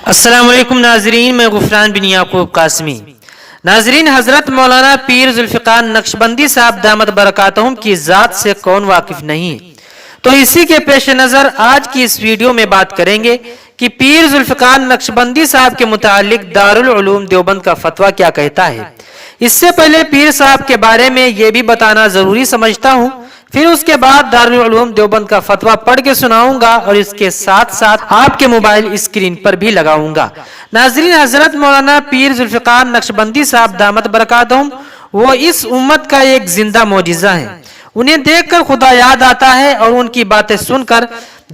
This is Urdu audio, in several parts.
السلام علیکم ناظرین، میں غفران بن یعقوب قاسمی۔ ناظرین، حضرت مولانا پیر ذوالفقار نقشبندی صاحب دامت برکاتہم کی ذات سے کون واقف نہیں؟ تو اسی کے پیش نظر آج کی اس ویڈیو میں بات کریں گے کہ پیر ذوالفقار نقشبندی صاحب کے متعلق دارالعلوم دیوبند کا فتویٰ کیا کہتا ہے۔ اس سے پہلے پیر صاحب کے بارے میں یہ بھی بتانا ضروری سمجھتا ہوں، پھر اس کے بعد دارالعلوم دیوبند کا فتویٰ پڑھ کے سناؤں گا اور اس کے ساتھ ساتھ آپ کے موبائل اسکرین پر بھی لگاؤں گا۔ ناظرین، حضرت مولانا پیر ذوالفقار نقشبندی صاحب دامت برکاتہم وہ اس امت کا ایک زندہ معجزہ ہے۔ انہیں دیکھ کر خدا یاد آتا ہے اور ان کی باتیں سن کر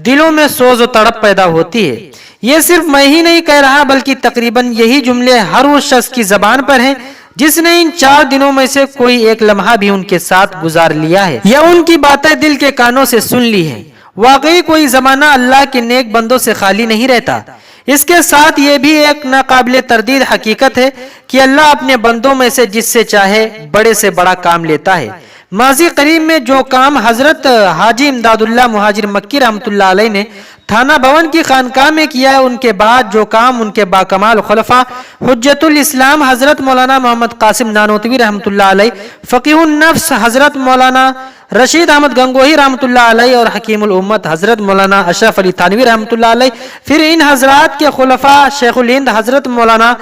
دلوں میں سوز و تڑپ پیدا ہوتی ہے۔ یہ صرف میں ہی نہیں کہہ رہا بلکہ تقریباً یہی جملے ہر اس شخص کی زبان پر ہیں جس نے ان 4 دنوں میں سے کوئی ایک لمحہ بھی ان کے ساتھ گزار لیا ہے یا ان کی باتیں دل کے کانوں سے سن لی ہیں۔ واقعی کوئی زمانہ اللہ کے نیک بندوں سے خالی نہیں رہتا۔ اس کے ساتھ یہ بھی ایک ناقابل تردید حقیقت ہے کہ اللہ اپنے بندوں میں سے جس سے چاہے بڑے سے بڑا کام لیتا ہے۔ ماضی قریب میں جو کام حضرت حاجی امداد اللہ مہاجر مکی رحمۃ اللہ علیہ نے تھانہ بھون کی خانقاہ میں کیا ہے، ان کے بعد جو کام ان کے باکمال خلفاء حجت الاسلام حضرت مولانا محمد قاسم نانوتوی رحمۃ اللہ علیہ، فقیہ النفس حضرت مولانا رشید احمد گنگوہی رحمۃ اللہ علیہ اور حکیم الامت حضرت مولانا اشرف علی تھانوی رحمۃ اللہ علیہ، پھر ان حضرات کے خلفاء شیخ الہند حضرت مولانا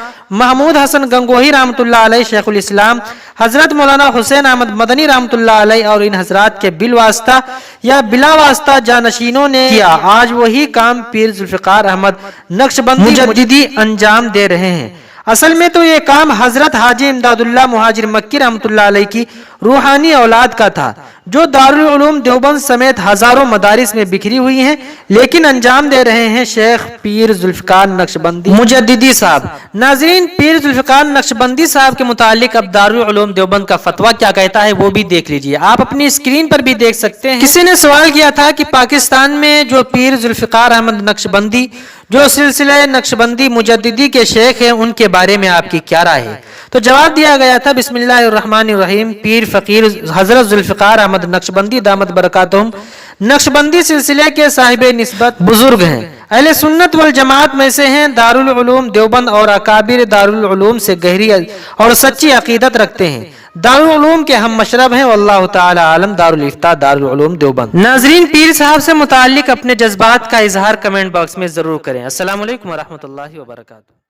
محمود حسن گنگوہی رحمۃ اللہ علیہ، شیخ الاسلام حضرت مولانا حسین احمد مدنی رحمۃ اللہ علیہ اور ان حضرات کے بالواسطہ یا بلا واسطہ جانشینوں نے کیا۔ آج وہی کام پیر ذوالفقار احمد نقشبندی مجددی انجام دے رہے ہیں۔ اصل میں تو یہ کام حضرت حاجی امداد اللہ مہاجر مکی رحمۃ اللہ علیہ کی روحانی اولاد کا تھا جو دارالعلوم دیوبند سمیت ہزاروں مدارس میں بکھری ہوئی ہیں، لیکن انجام دے رہے ہیں شیخ پیر ذوالفقار نقشبندی مجددی صاحب۔ ناظرین، پیر ذوالفقار نقشبندی صاحب کے متعلق اب دارالعلوم دیوبند کا فتویٰ کیا کہتا ہے وہ بھی دیکھ لیجئے، آپ اپنی اسکرین پر بھی دیکھ سکتے ہیں۔ کسی نے سوال کیا تھا کہ پاکستان میں جو پیر ذوالفقار احمد نقشبندی جو سلسلہ نقشبندی مجددی کے شیخ ہیں ان کے بارے میں آپ کی کیا رائے ہے؟ تو جواب دیا گیا تھا، بسم اللہ الرحمن الرحیم، پیر فقیر حضرت ذوالفقار احمد نقشبندی دامت برکاتہم نقشبندی سلسلے کے صاحب نسبت بزرگ ہیں، اہل سنت والجماعت میں سے ہیں، دارالعلوم دیوبند اور اکابر دارالعلوم سے گہری اور سچی عقیدت رکھتے ہیں، دارالعلوم کے ہم مشرب ہیں، واللہ تعالی عالم۔ دارالفتاح دارالعلوم دیوبند۔ ناظرین، پیر صاحب سے متعلق اپنے جذبات کا اظہار کمنٹ باکس میں ضرور کریں۔ السلام علیکم ورحمۃ اللہ وبرکاتہ۔